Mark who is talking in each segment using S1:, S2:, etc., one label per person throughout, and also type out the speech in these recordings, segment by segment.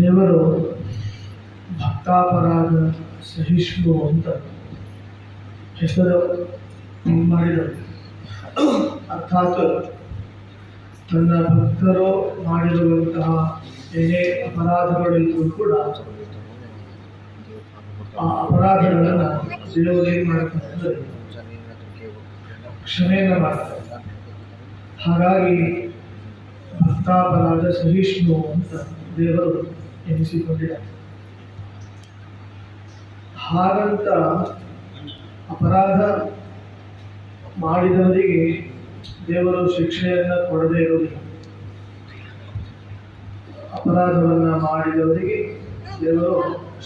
S1: ದೇವರು ಭಕ್ತಾಪರಾಧ ಸಹಿಷ್ಣು ಅಂತ ಹೆಸರು ಮಾಡಿದರು. ಅರ್ಥಾತ್ ತನ್ನ ಭಕ್ತರು ಮಾಡಿರುವಂತಹ ಏನೇ ಅಪರಾಧಗಳಿದ್ರೂ ಕೂಡ ಆ ಅಪರಾಧಗಳನ್ನು ದೇವರು ಏನು ಮಾಡ್ತಾರೆ ಅಂದರೆ ಕ್ಷಮೆಯನ್ನು ಮಾಡ್ತಾರೆ. ಹಾಗಾಗಿ ಭಕ್ತಾಪರಾಧ ಸಹಿಷ್ಣು ಅಂತ ದೇವರು ಎನಿಸಿಕೊಂಡಿದ್ದಾರೆ. ಹಾಗಂತ ಅಪರಾಧ ಮಾಡಿದವರಿಗೆ ದೇವರು ಶಿಕ್ಷೆಯನ್ನು ಕೊಡದೇ ಇರುವುದಿಲ್ಲ. ಅಪರಾಧವನ್ನು ಮಾಡಿದವರಿಗೆ ದೇವರು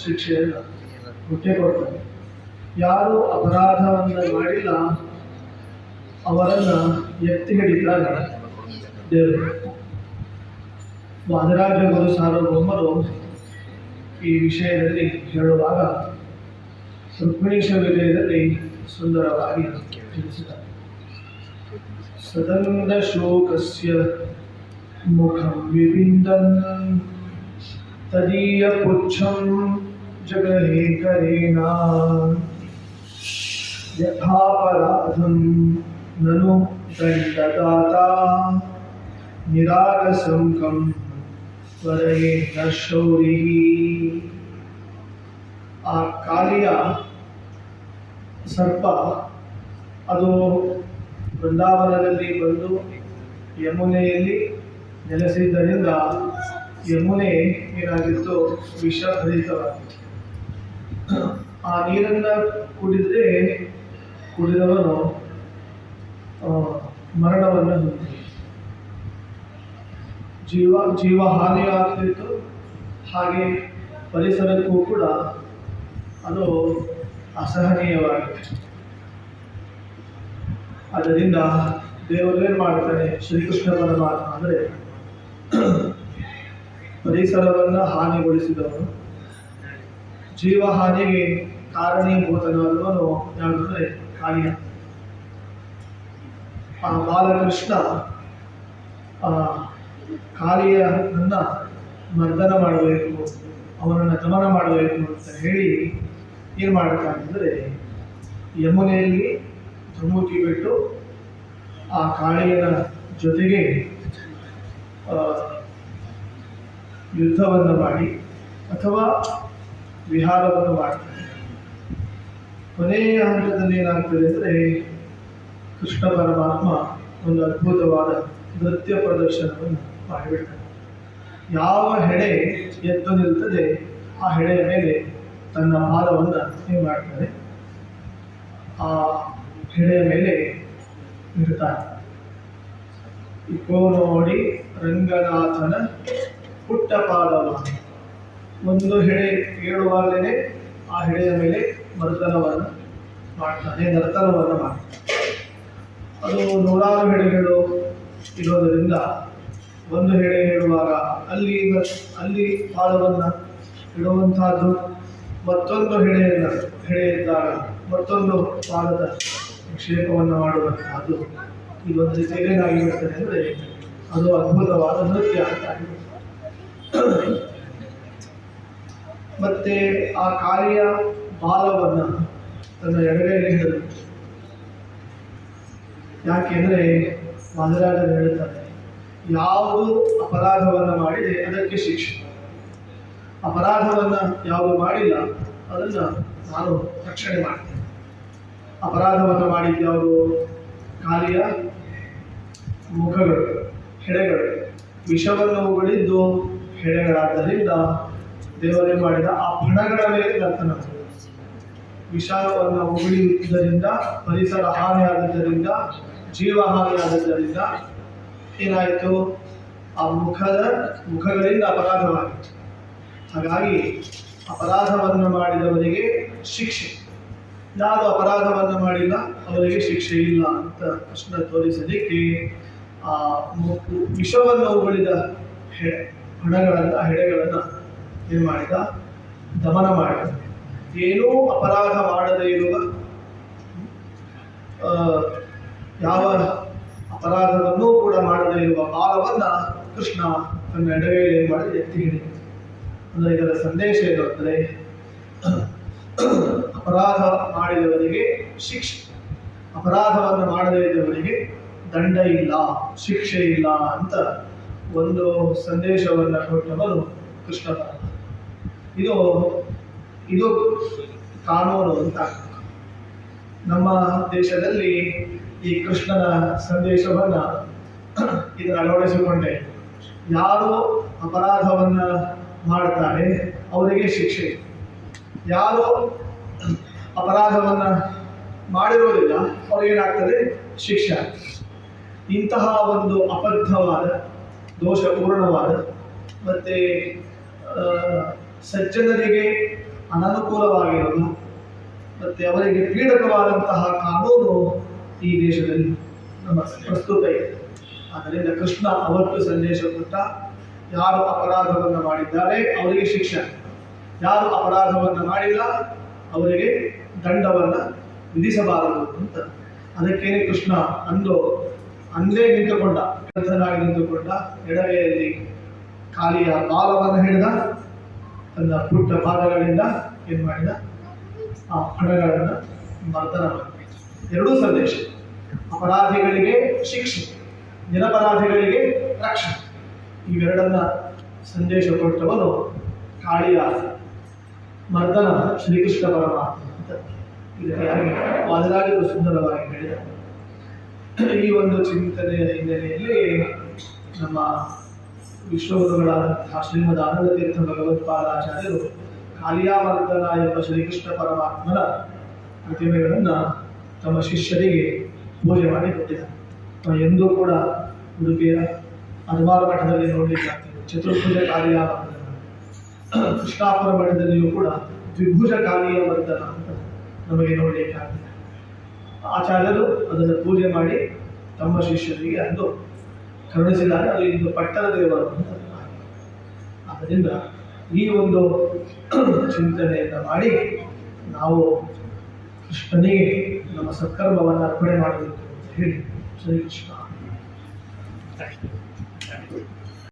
S1: ಶಿಕ್ಷೆಯನ್ನು ಕೊಟ್ಟೇ ಕೊಡ್ತಾರೆ. ಯಾರು ಅಪರಾಧವನ್ನು ಮಾಡಿಲ್ಲ ಅವರನ್ನು ಎತ್ತಿ ಹಿಡಿತಾರೆ ದೇವರು. ವಾದರಾಜ ಗುರು ಸಾರ್ವಭೌಮರು ಈ ವಿಷಯದಲ್ಲಿ ಹೇಳುವಾಗ ರುಕ್ಮಿಣೀಶ ವಿಜಯದಲ್ಲಿ ಸುಂದರವಾಗಿ ತಿಳಿಸಿದ್ದಾರೆ. ಸದಂಗ ಶೋಕಸ್ಯ ಮುಖಂ ವಿವಿಂದನ್ ತದೀಯ ಪುಚ್ಛಂ ಜಗಹೇ ಕರೇಣ ಯಥಾಪರಾಧಂ ನನು ದಂಡದಾತ ನಿರಾಗಸಂಕಂ ವರಯೇ ನ ಶೌರಿ. ಆ ಕಾಲಿಯ ಸರ್ಪ ಅದು ವೃಂದಾವನದಲ್ಲಿ ಬಂದು ಯಮುನೆಯಲ್ಲಿ ನೆಲೆಸಿದ್ದರಿಂದ ಯಮುನೆ ಏನಾಗಿತ್ತು, ವಿಷಭರಿತವಾಗಿತ್ತು. ಆ ನೀರನ್ನು ಕುಡಿದವನು ಮರಣವನ್ನು ಹೊಂದಿದ. ಜೀವ ಹಾನಿಯಾಗ್ತಿತ್ತು. ಹಾಗೆ ಪರಿಸರಕ್ಕೂ ಕೂಡ ಅದು ಅಸಹನೀಯವಾಗಿತ್ತು. ಆದ್ದರಿಂದ ದೇವರು ಏನು ಮಾಡ್ತಾನೆ, ಶ್ರೀಕೃಷ್ಣ ಪರಮಾತ್ಮ ಅಂದರೆ ಪರಿಸರವನ್ನು ಹಾನಿಗೊಳಿಸಿದವನು, ಜೀವ ಹಾನಿಗೆ ಕಾರಣೀಭೂತನಾದವನು ಯಾವುದಂದರೆ ಕಾಳಿಯ. ಆ ಬಾಲಕೃಷ್ಣ ಕಾಳಿಯನ್ನ ಮರ್ದನ ಮಾಡಬೇಕು, ಅವನನ್ನು ದಮನ ಮಾಡಬೇಕು ಅಂತ ಹೇಳಿ ಏನು ಮಾಡ್ತಾನೆ ಅಂದರೆ ಯಮುನೆಯಲ್ಲಿ ಧುಮುಕಿ ಬಿಟ್ಟು ಆ ಕಾಳಿಯನ ಜೊತೆಗೆ ಯುದ್ಧವನ್ನು ಮಾಡಿ ಅಥವಾ ವಿಹಾರವನ್ನು ಮಾಡ್ತಾನೆ. ಕೊನೆಯ ಹಂತದಲ್ಲಿ ಏನಾಗ್ತದೆ ಅಂದರೆ ಕೃಷ್ಣ ಪರಮಾತ್ಮ ಒಂದು ಅದ್ಭುತವಾದ ನೃತ್ಯ ಪ್ರದರ್ಶನವನ್ನು ಮಾಡಿಬಿಡ್ತಾನೆ. ಯಾವ ಹೆಡೆ ಎದ್ದು ನಿಲ್ತದೆ ಆ ಹೆಡೆಯ ಮೇಲೆ ತನ್ನ ಪಾದವನ್ನು ಏನು ಮಾಡ್ತಾನೆ, ಆ ಹೆಡೆಯ ಮೇಲೆ ಇಡ್ತಾನೆ. ಇಕೋ ನೋಡಿ ರಂಗನಾಥನ ಪುಟ್ಟ ಪಾದವ. ಒಂದು ಹೆಡೆ ಏಳುವಾಗಲೇ ಆ ಹೆಡೆಯ ಮೇಲೆ ಮರ್ದನವನ್ನು ಮಾಡ್ತಾನೆ, ನರ್ತನವನ್ನು ಮಾಡ್ತಾನೆ. ಅದು ನೂರಾರು ಹೆಡೆಗಳು ಇರೋದರಿಂದ ಒಂದು ಹೆಡೆ ಇಡುವಾಗ ಅಲ್ಲಿ ಪಾದವನ್ನು ಇಡುವಂತಹದ್ದು, ಮತ್ತೊಂದು ಹೆಡೆ ಇದ್ದಾಗ ಮತ್ತೊಂದು ಪಾದದ ನಿಕ್ಷೇಪವನ್ನು ಮಾಡುವಂತಹದ್ದು. ಈ ಒಂದು ರೀತಿಯಲ್ಲಿ ಏನಾಗಿರುತ್ತದೆ ಅಂದರೆ ಅದು ಅದ್ಭುತವಾದ ನೃತ್ಯ ಅಂತ ಆಗಿರುತ್ತೆ. ಮತ್ತೆ ಆ ಕಾಳಿಯ ಬಾಲವನ್ನು ತನ್ನ ಎಡಗೈಯಲ್ಲಿ ಹಿಡಿದು, ಯಾಕೆಂದರೆ ವಾದರಾಜರು ಹೇಳುತ್ತಾರೆ, ಯಾವುದು ಅಪರಾಧವನ್ನು ಮಾಡಿದೆ ಅದಕ್ಕೆ ಶಿಕ್ಷೆ, ಅಪರಾಧವನ್ನು ಯಾವುದು ಮಾಡಿಲ್ಲ ಅದನ್ನು ನಾನು ರಕ್ಷಣೆ ಮಾಡ್ತೇನೆ. ಅಪರಾಧವನ್ನು ಮಾಡಿದ್ದು ಯಾವುದು, ಕಾಲಿಯ ಮುಖಗಳು, ಹೆಡೆಗಳು. ವಿಷವನ್ನು ಉಗುಳಿದ್ದು ಹೆಡೆಗಳಾದ್ದರಿಂದ ದೇವರೇ ಮಾಡಿದ ಆ ಫಣಗಳ ಮೇಲೆ ನರ್ತನ. ವಿಷವನ್ನು ಉಗುಳಿದ್ದರಿಂದ ಪರಿಸರ ಹಾನಿಯಾದದ್ದರಿಂದ, ಜೀವ ಹಾನಿಯಾದದ್ದರಿಂದ ಏನಾಯಿತು, ಆ ಮುಖಗಳಿಂದ ಅಪರಾಧವಾಗಿತ್ತು. ಹಾಗಾಗಿ ಅಪರಾಧವನ್ನು ಮಾಡಿದವರಿಗೆ ಶಿಕ್ಷೆ, ಯಾರು ಅಪರಾಧವನ್ನು ಮಾಡಿಲ್ಲ ಅವರಿಗೆ ಶಿಕ್ಷೆ ಇಲ್ಲ ಅಂತ ಕೃಷ್ಣ ತೋರಿಸಲಿಕ್ಕೆ ಆ ವಿಷವನ್ನು ಉಗುಳಿದ ಹೆಡೆಗಳನ್ನು ಏನು ಮಾಡಿದ, ದಮನ ಮಾಡಿದ. ಏನೂ ಅಪರಾಧ ಮಾಡದೇ ಇರುವ, ಯಾವ ಅಪರಾಧವನ್ನೂ ಕೂಡ ಮಾಡದೇ ಇರುವ ಬಾಲವನ್ನು ಕೃಷ್ಣ ತನ್ನ ಎಡಗೈಯಲ್ಲಿ ಏನು ಮಾಡಿದ, ಎತ್ತಿ ಹಿಡಿದ. ಅಂದರೆ ಇದರ ಸಂದೇಶ ಏನು ಅಂದರೆ ಅಪರಾಧ ಮಾಡಿದವರಿಗೆ ಶಿಕ್ಷೆ, ಅಪರಾಧವನ್ನು ಮಾಡದೇ ಇದ್ದವರಿಗೆ ದಂಡ ಇಲ್ಲ, ಶಿಕ್ಷೆ ಇಲ್ಲ ಅಂತ ಒಂದು ಸಂದೇಶವನ್ನು ಕೊಟ್ಟವರು ಕೃಷ್ಣ ಪರಮಾತ್ಮ. ಇದು ಕಾನೂನು ಅಂತ. ನಮ್ಮ ದೇಶದಲ್ಲಿ ಈ ಕೃಷ್ಣನ ಸಂದೇಶವನ್ನು ಇದನ್ನು ಅಳವಡಿಸಿಕೊಂಡೆ, ಯಾರು ಅಪರಾಧವನ್ನು ಮಾಡ್ತಾರೆ ಅವರಿಗೆ ಶಿಕ್ಷೆ, ಯಾರು ಅಪರಾಧವನ್ನು ಮಾಡಿರೋದಿಲ್ಲ ಅವ್ರಿಗೇನಾಗ್ತದೆ ಶಿಕ್ಷೆ. ಇಂತಹ ಒಂದು ಅಬದ್ಧವಾದ, ದೋಷಪೂರ್ಣವಾದ ಮತ್ತು ಸಜ್ಜನರಿಗೆ ಅನನುಕೂಲವಾಗಿರುವ ಮತ್ತು ಅವರಿಗೆ ಪೀಡಕವಾದಂತಹ ಕಾನೂನು ಈ ದೇಶದಲ್ಲಿ ನಮ್ಮ ಪ್ರಸ್ತುತ ಇದೆ. ಆದ್ದರಿಂದ ಕೃಷ್ಣ ಅವತ್ತು ಸಂದೇಶ ಕೊಟ್ಟ, ಯಾರು ಅಪರಾಧವನ್ನು ಮಾಡಿದ್ದಾರೆ ಅವರಿಗೆ ಶಿಕ್ಷೆ, ಯಾರು ಅಪರಾಧವನ್ನು ಮಾಡಿಲ್ಲ ಅವರಿಗೆ ದಂಡವನ್ನು ವಿಧಿಸಬಾರದು ಅಂತ. ಅದಕ್ಕೇನೆ ಕೃಷ್ಣ ಅಂದೇ ನಿಂತುಕೊಂಡ, ನಿಂತುಕೊಂಡ, ಎಡಗೈಯಲ್ಲಿ ಕಾಲಿಯ ಬಾಲವನ್ನು ಹಿಡಿದ, ತನ್ನ ಪುಟ್ಟ ಪಾದಗಳಿಂದ ಏನು ಮಾಡಿದ, ಆ ಹಣಗಳನ್ನು ಮರ್ದನ ಮಾಡಿದ. ಎರಡೂ ಸಂದೇಶ, ಅಪರಾಧಿಗಳಿಗೆ ಶಿಕ್ಷೆ, ನಿರಪರಾಧಿಗಳಿಗೆ ರಕ್ಷಣೆ, ಇವೆರಡನ್ನ ಸಂದೇಶ ಕೊಟ್ಟವನು ಕಾಳಿಯ ಮರ್ದನ ಶ್ರೀಕೃಷ್ಣ ಪರಮಾತ್ಮ ಅಂತ ಇದಕ್ಕೆ ವಾದರಾಜರು ಸುಂದರವಾಗಿ ಹೇಳಿದ. ಈ ಒಂದು ಚಿಂತನೆಯ ಹಿನ್ನೆಲೆಯಲ್ಲಿ ನಮ್ಮ ವಿಶ್ವಗುರುಗಳಾದಂತಹ ಶ್ರೀಮದ್ ಆನಂದ ತೀರ್ಥ ಭಗವತ್ಪಾದಾಚಾರ್ಯರು ಕಾಲಿಯಾಮರ್ದನ ಎಂಬ ಶ್ರೀಕೃಷ್ಣ ಪರಮಾತ್ಮನ ಪ್ರತಿಮೆಗಳನ್ನು ತಮ್ಮ ಶಿಷ್ಯರಿಗೆ ಪೂಜೆ ಮಾಡಿ ಕೊಟ್ಟಿದ್ದಾರೆ. ಎಂದೂ ಕೂಡ ಉಡುಪಿಯ ಹನುಮಾನ ಮಠದಲ್ಲಿ ನೋಡಲಿಕ್ಕೆ ಆಗ್ತದೆ ಚತುರ್ಭುಜ ಕಾಲಿಯಾಮರ್ದನ, ಕೃಷ್ಣಾಪುರ ಮಠದಲ್ಲಿಯೂ ಕೂಡ ದ್ವಿಭುಜ ಕಾಲಿಯಾಮರ್ದನ ಅಂತ ನಮಗೆ ನೋಡಲಿಕ್ಕೆ ಆಗ್ತದೆ. ಆಚಾರ್ಯರು ಅದನ್ನು ಪೂಜೆ ಮಾಡಿ ತಮ್ಮ ಶಿಷ್ಯರಿಗೆ ಅಂದು ಕರುಣಿಸಿದಾಗ ಅದು ಇಂದು ಪಟ್ಟಣ ದೇವರು ಅಂತ. ಆದ್ದರಿಂದ ಈ ಒಂದು ಚಿಂತನೆಯನ್ನು ಮಾಡಿ ನಾವು ಕೃಷ್ಣನಿಗೆ ನಮ್ಮ ಸತ್ಕರ್ಮವನ್ನು ಅರ್ಪಣೆ ಮಾಡಬೇಕು ಅಂತ ಹೇಳಿ ಶ್ರೀಕೃಷ್ಣ.